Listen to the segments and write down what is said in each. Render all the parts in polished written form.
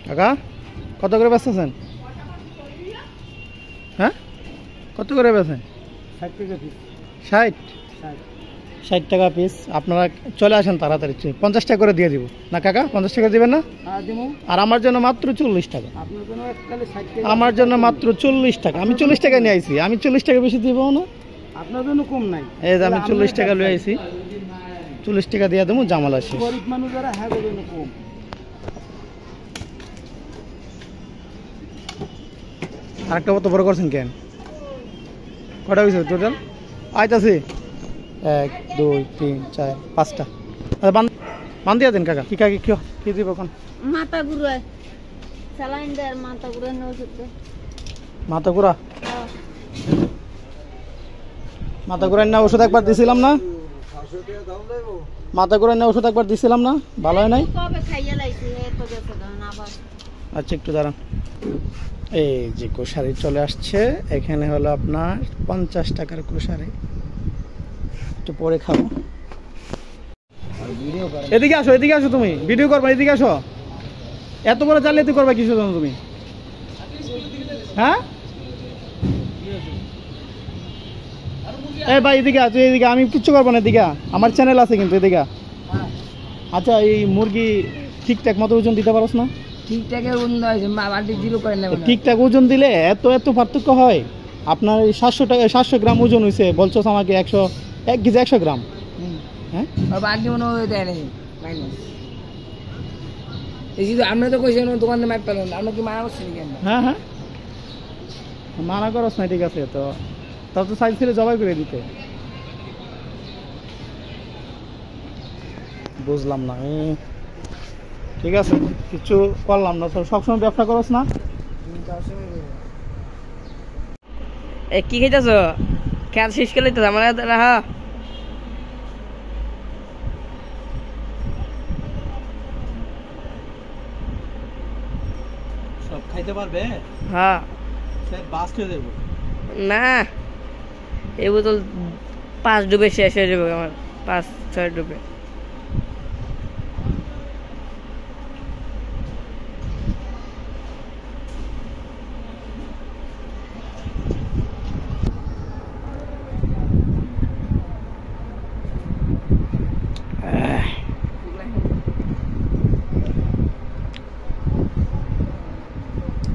কাকা কত করে বেচতেছেন? হ্যাঁ কত করে বেচেন? 60 টাকা পিস। 60 60 টাকা পিস। আপনারা চলে আসেন তাড়াতাড়ি, 50 টাকা করে দিয়ে দিব না কাকা? 50 টাকা দিবেন না? আর আমার জন্য মাত্র 40 টাকা। আমার জন্য মাত্র 40 টাকা। আমি 40 টাকা নিয়ে আইছি, আমি 40 টাকা বেশি দিব না। আপনার জন্য কম নাই। এই যে আমি 40 টাকা লয়ে আইছি, 40 টাকা দিয়ে দেবো, জামালা শেষ। গরিব মানুষ যারা হ্যাঁ জন্য কম। আরেকটা কত বড় করছেন কেন? কটা হয়েছে টোটাল? আইতাছি 1 2 3 4 5টা। আচ্ছা বান দিয়া দেন কাকা। কি কি দিব এখন? মাথা ঘুরে স্যালাইন দেয়, মাথা ঘুরে ওষুধ দে। মাথা ঘুরা? মাথা ঘুরাই না ওষুধ একবার দিছিলাম না? মাথা ঘুরাই না ওষুধ একবার দিছিলাম না? ভালো হয় নাই? কবে খাইয়া লাইছি এত গেছে না আবার। আচ্ছা একটু দাঁড়ান। এই যে কোষারি চলে আসছে, এখানে হলো আপনার 50 টাকার কোষারি। একটু পরে খাবো। এদিকে আসো, এদিকে আসো, তুমি ভিডিও করবা, এদিকে আসো। এত বড় জালিয়াতি করবা কিছু জন্য তুমি? হ্যাঁ এই ভাই এদিকে আছো, এদিকে। আমি কিচ্ছু করবো না, এদিকে আমার চ্যানেল আছে কিন্তু, এদিকে। আচ্ছা এই মুরগি ঠিকঠাক মতো ওজন দিতে পারোস না? ঠিকঠাক ওজন দিলে এত পার্থক্য হয়? আপনার 700 টাকা 700 গ্রাম ওজন হয়েছে, বলছো আমাকে 1 কেজি 100 গ্রাম। হ্যাঁ আমরা তো কইছি দোকানে মাইপ পেলাম, আমরা কি মানা করছি? হ্যাঁ হ্যাঁ মানা করস না, ঠিক আছে। তো তাও তো সাইজ ছিল জবাই করে দিতে। বুঝলাম না, ঠিক আছে কিছু করলাম না। সবসময় ব্যবসা করস না? কি খাইতেছ? খেয়াল শেষ করে তো আমার রাহা। সব খাইতে পারবে? হ্যাঁ বাস্ট হয়ে যাবো না, এই বোতল 5 ডুবে শেষ হয়ে যাবে আমার, 5-6 ডুবে।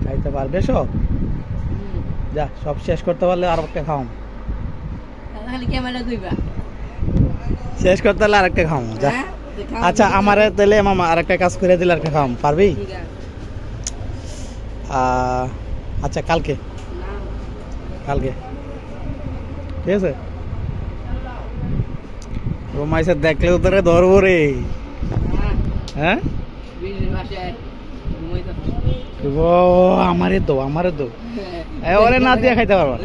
খাইতে পারবে সব? যা সব শেষ করতে পারলে আর একটা খাও। শেষ করতে পারলে আরেকটা খাও, যা। আচ্ছা আমারে তাহলে মামা আরেকটা কাজ করে দিলে আরেকটা খাও, পারবি? আচ্ছা কালকে ঠিক আছে। রোমাইসে দেখলেও তোরে ধরবো রে। হ্যাঁ আমারে দো ওরে না দিয়ে খাইতে পারবা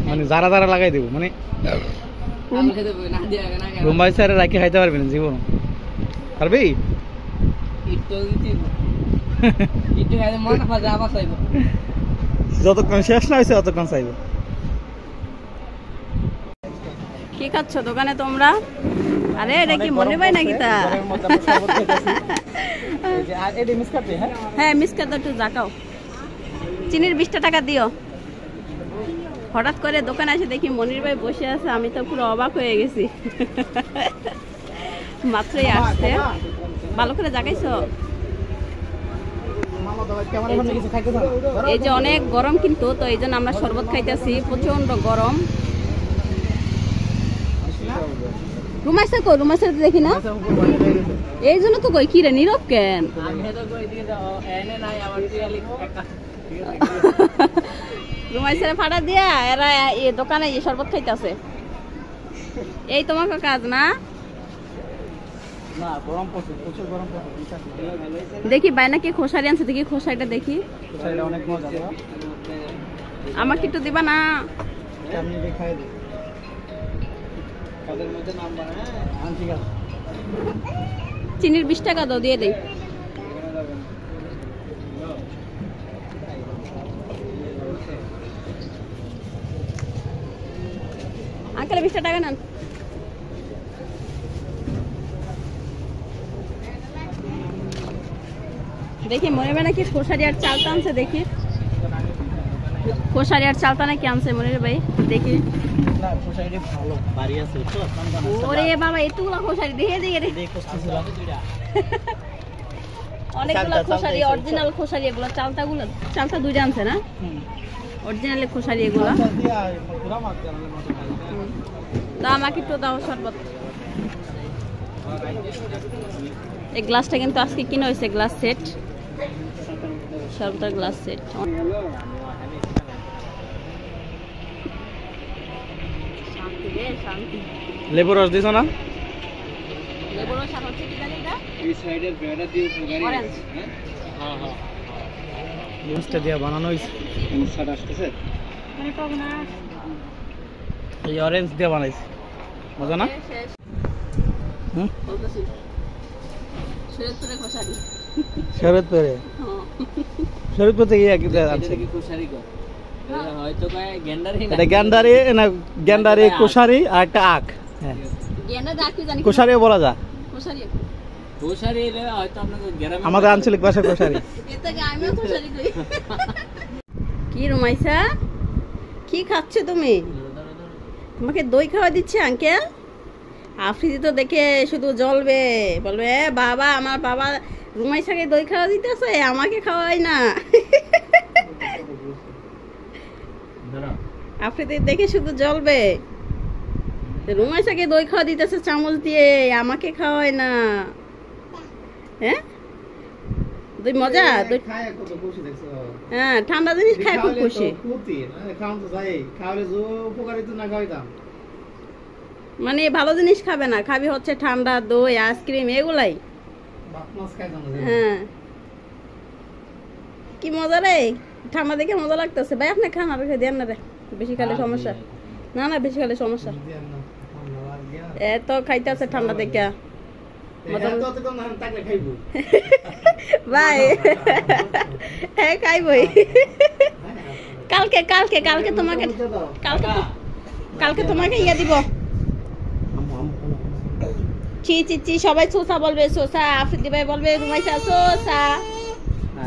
মানে যারা লাগাই দিব, মানে রুম্বাই স্যারে রাখি খাইতে পারবি না জীবন? পারবি? যতক্ষণ শেষ না হয়েছে ততক্ষণ চাইব। কি খাচ্ছ দোকানে তোমরা? আরে এটা কি মনে পাই নাকি? তা হ্যাঁ মিসকা তো একটু জাকাও। চিনির 20 টাকা দিও। হঠাৎ করে দোকানে এসে দেখি মনির ভাই বসে আছে, আমি তো পুরো অবাক হয়ে গেছি। মাত্রই আসছে। ভালো করে জাগাইছো? এই যে অনেক গরম কিন্তু, তো এই জন্য আমরা শরবত খাইতেছি, প্রচন্ড গরম। রুমাইসা দেখি না, এই জন্য তো কই কি রে নীরব কেন? রুমাইসারে ফাটা দিয়া এরা এই দোকানে শরবত খাইতেছে। এই তোমাকে কাজ না? দেখি বাইনা কি খোসারি আনছে, দেখি খোসারিটা দেখি। আমাকে একটু দিবা না? চিনির 20 টাকা দাও, দিয়ে দেই। আঙ্কেল 20 টাকা নেন। দেখি মনির ভাই নাকি খোসারি আর চালতা আনছে, দেখি খোসারি আর চালতা নাকি আনছে মনির ভাই, দেখি। ওরে বাবা এতগুলো খোসারি দেখে অনেকগুলো খোসারি, অরিজিনাল খোসারি এগুলো। চালতাগুলো, চালতা দুইটা আনছে না, অরিজিনাল খোসারি এগুলো। তা আমাকে একটু দাও শরবত। এই গ্লাসটা কিন্তু আজকে কিনে হয়েছে, গ্লাস সেট, শরবতের গ্লাস সেট। লেবু রস দিছ না? লেবু রস আর হচ্ছে কি জানি এটা? এই সাইডের বেড়া দিয়ে অরেঞ্জ। হ্যাঁ হ্যাঁ জিনিসটা দিয়ে বানানো হয়েছে, সমস্যা আসতেছে। মানে টক না, এই অরেঞ্জ দিয়ে বানাইছে, মজা না? শেষ হুম, বলতেছি শরীয়তপুরে খোসারি। শরৎপুরে, হ্যাঁ শরৎপুর থেকে আছে। কি কুশারি কর হয়তো কয় গেন্ডারি না, এটা গ্যান্ডারি না, গ্যান্ডারি কুশারি আর একটা আখ। হ্যাঁ, গেনা দা কি জানি, কুশারিও বলা যায়। খোসারি কুশারি হয়তো আপনাকে গ্রামে আমাদের আঞ্চলিক ভাষা কুশারি। এটা কি আমিও খোসারি কই। কি রুমাইসা, কি খাচ্ছে তুমি? তোমাকে দই খাওয়া দিচ্ছে আঙ্কেল? আফ্রিদি তো দেখে শুধু জ্বলবে, বলবে এ বাবা, আমার বাবা রুমাইসাকে দই খাওয়া দিতেছে, আমাকে খাওয়াই না। আফ্রিদি দেখে শুধু জ্বলবে, রুমাইসাকে দই খাওয়া দিতেছে চামচ দিয়ে, আমাকে খাওয়াই না। হ্যাঁ দই মজা, দই হ্যাঁ ঠান্ডা জিনিস খায় খুব খুশি। মানে ভালো জিনিস খাবে না, খাবি হচ্ছে ঠান্ডা, দই, আইসক্রিম এগুলাই। হ্যাঁ কি মজা রে, ঠান্ডা দেখে মজা লাগতেছে। ভাই আপনি খান, আর দেন না রে, বেশি খালে সমস্যা। না না বেশি খালে সমস্যা। এত খাইতে আছে ঠান্ডা দেখে ভাই। হ্যাঁ খাইবই, কালকে কালকে কালকে তোমাকে, কালকে তোমাকে ইয়ে দিব। চি চি চি সবাই সোসা বলবে, সোসা। আফ্রিদি ভাই বলবে Rumaisa Sosa,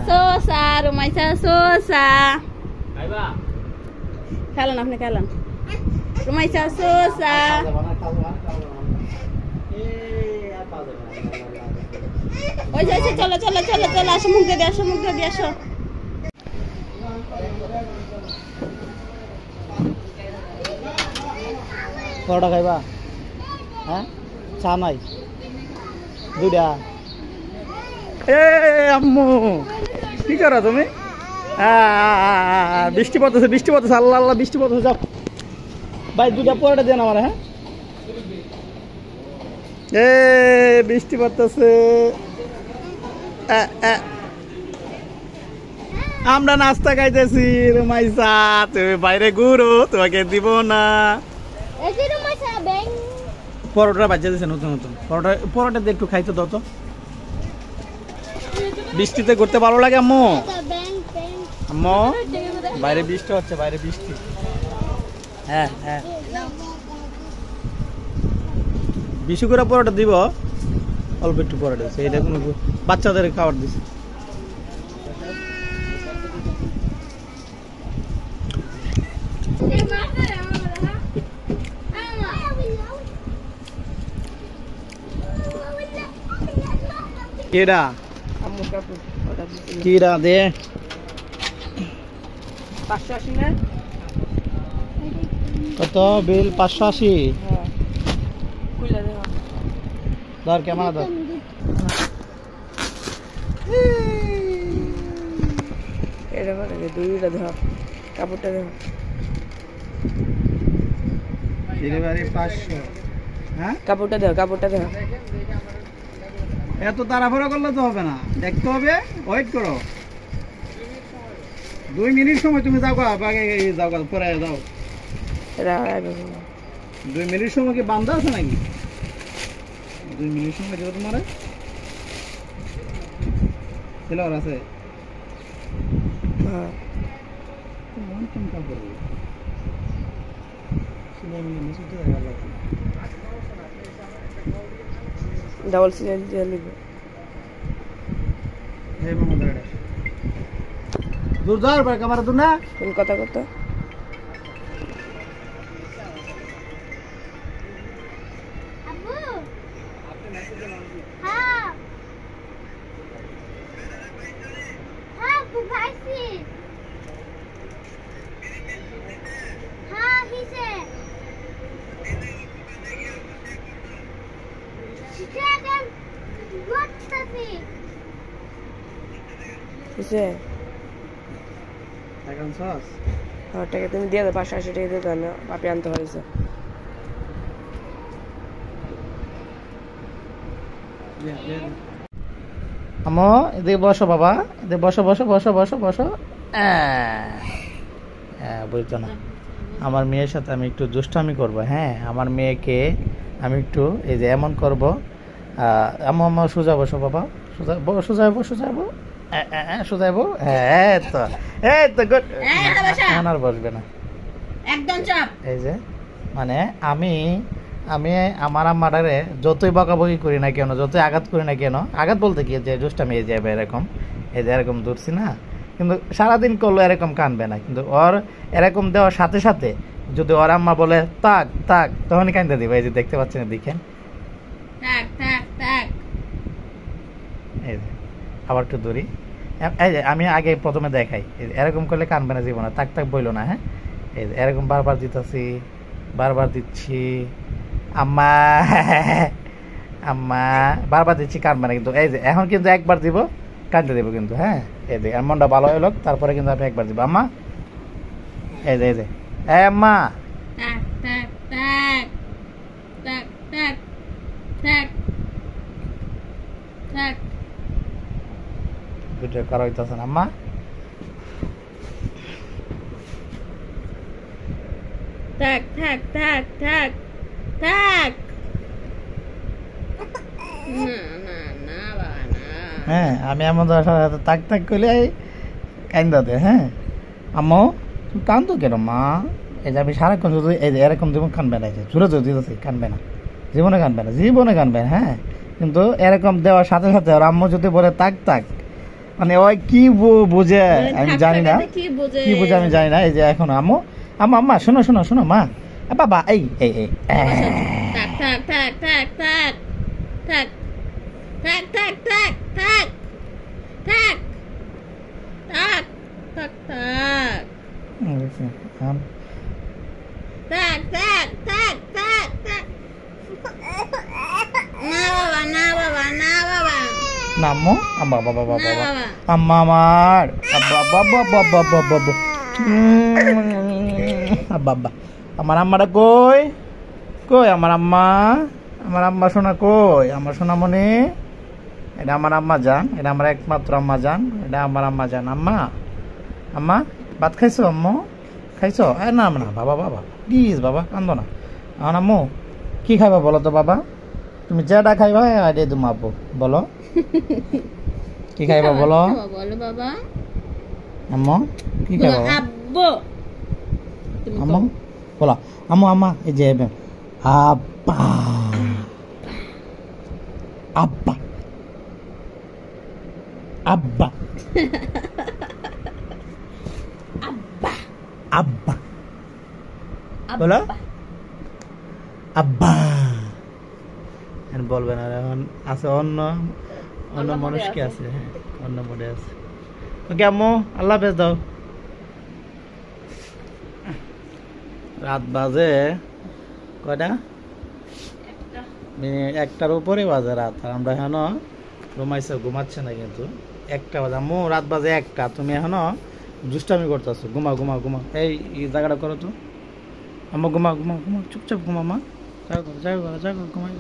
Sosa Rumaisa Sosa. খেলেন আপনি, খেলেন রুমাইসা সোসা। ওই যে চলো চলো চলো চলো, আসো মুখ দিয়ে আসো, মুখ দিয়ে আসো। কটা খাইবা? হ্যাঁ চা নাই, দুইটা। এ আম্মু কি করো তুমি? বৃষ্টি পড়তেছে, বৃষ্টি পড়তেছে, আল্লাহ আল্লাহ বৃষ্টি পড়তেছে। যাও ভাই দুইটা পরোটা দেন আমার। হ্যাঁ এ বৃষ্টি পড়তেছে, আমরা নাস্তা খাইতেছি। রুমাইসা তুমি বাইরে ঘুরো, তোমাকে দিব না। পরোটা বাজে দিয়েছে নতুন নতুন পরোটা দিয়ে একটু খাইতে দাও তো। বৃষ্টিতে ঘুরতে ভালো লাগে আম্মু? আম্মু বাইরে বৃষ্টি হচ্ছে, বাইরে বৃষ্টি। হ্যাঁ হ্যাঁ, বেশি করে পরোটা দিব, অল্প একটু পরোটা দিচ্ছে। এটা কোনো বাচ্চাদের খাবার দিচ্ছে। কেডা কেডা দে 580 না? কত বিল? 580। হ্যাঁ কইলা দে ধর ক্যামেরা ধর। এটা করে দুইটা ধর, কাপড়টা ধর। ডেলিভারি 500। হ্যাঁ কাপড়টা ধর, কাপড়টা ধর। এত তাড়াহুড়ো করলে তো হবে না, দেখতে হবে। ওয়েট করো 2 মিনিট সময়। তুমি যাও আগে যাও, পরে যাও। 2 মিনিট সময় কি বান্ধা আছে নাকি? 2 মিনিট সময় দেবো তোমার সিলার আছে। হ্যাঁ ডাবল সিলাই দিয়ে লিখবে। হে মামা দাঁড়া দূর যাওয়ার পরে ক্যামেরা দূর না কোন কথা কত কিসে এখন সস টাকা তুমি দিয়ে দাও 580 টাকা দিয়ে দাও, আমি পাপি আনতে পারিস আমো এদিকে বসো বাবা, এদিকে বসো বসো বসো বসো বসো। বুঝতো না, আমার মেয়ের সাথে আমি একটু দুষ্টামি করবো। হ্যাঁ, আমার মেয়েকে আমি একটু এই যে এমন করবো। আমো আমো সোজা বসো বাবা, সোজা সোজা হবো, সোজা হবো, সোজা হবো। হ্যাঁ তো এই তো গুড। আর বসবে না একদম চাপ। এই যে মানে আমি আমার আম্মাটারে যতই বকাবকি করি না কেন, যতই আঘাত করি না কেন, আঘাত বলতে কি যে দুষ্টামি এই যাবে এরকম, এই যে এরকম ধরছি না, কিন্তু সারাদিন করলো এরকম কানবে না। কিন্তু ওর এরকম দেওয়ার সাথে সাথে যদি ওর আম্মা বলে তাক তাক, তখনই কান্দে দিবে। এই যে দেখতে পাচ্ছেন, দেখেন এই যে আবার একটু দূরি। এই যে আমি আগে প্রথমে দেখাই, এরকম করলে কানবে না জীবনে, তাক তাক বইলো না। হ্যাঁ, এই যে এরকম বারবার দিতেছি, বারবার দিচ্ছি, আম্মা আম্মা বারবার দিচ্ছি, কানবে না। কিন্তু এই যে এখন কিন্তু একবার দিব, কানতে দেবো কিন্তু। হ্যাঁ, এই যে মনটা ভালো হলো, তারপরে কিন্তু আপনি একবার দিব। আম্মা এই যে এই আম্মা ভিডিও করা হইতেছে না আম্মা। থাক থাক থাক থাক থাক। না না না বাবা না। হ্যাঁ, আমি এমন তাক তাক করলে কান্দা দে। হ্যাঁ আম্মু তুমি কান্দো কেন মা? এই যে আমি সারাক্ষণ যদি এই যে এরকম জীবন কানবে না, জোরে জোরে দিতেছি, কানবে না, জীবনে কানবে না, জীবনে কানবে না। হ্যাঁ, কিন্তু এরকম দেওয়ার সাথে সাথে ওর আম্মু যদি বলে তাক তাক, মানে ওই কি বুঝে আমি জানি না, কি বুঝে আমি জানি না। এই যে এখন আম্মু আম্মা আম্মা শোনো শোনো শোনো মা, বাবা এই এই এই থাক থাক থাক থাক থাক থাক থাক থাক থাক থাক থাক থাক থাক থাক থাক থাক থাক থাক থাক। না বাবা না বাবা না বাবা না আম্মু, আম্মা বাবা বাবা না বাবা। আম্মা আমার আব্বা বাবা বাবা বাবা বাবা। আমার আম্মাটা কই কই? আমার আম্মা, আমার আম্মা শোনা কই? আমার সোনা মনে, এটা আমার আম্মা জান, এটা আমার একমাত্র আম্মা জান, এটা আমার আম্মা জান। আম্মা আম্মা ভাত খাইছো? আম্মু খাইছো? না না বাবা বাবা প্লিজ বাবা কান্দো না। আমার আম্মু কি খাইবা বলো তো বাবা? তুমি যেটা খাইবা এটাই তুমি আব্বু বলো, কি খাইবা বলো? বলো বাবা। আম্মু কি খাইবা? আব্বু আম্মু বলো, আম্মু আম্মা এই যে আব্বা আব্বা আব্বা আব্বা বলো আব্বা। এখন বলবে না, এখন আছে অন্য অন্য মানুষকে আছে। হ্যাঁ, অন্য মোডে আছে। ওকে আম্মু আল্লাহ হাফেজ দাও। রাত বাজে কয়টা? একটার উপরে বাজে রাত, আর আমরা এখনো ঘুমাইছে, ঘুমাচ্ছে না কিন্তু। একটা বাজে আম্মু, রাত বাজে একটা, তুমি এখনো দুষ্টামি করতেছো। ঘুমাও ঘুমাও ঘুমাও, এই জায়গাটা করো তো আম্মু, ঘুমাও ঘুমাও ঘুমাও, চুপচাপ ঘুমা মা, যাও যাও যাও ঘুমাই।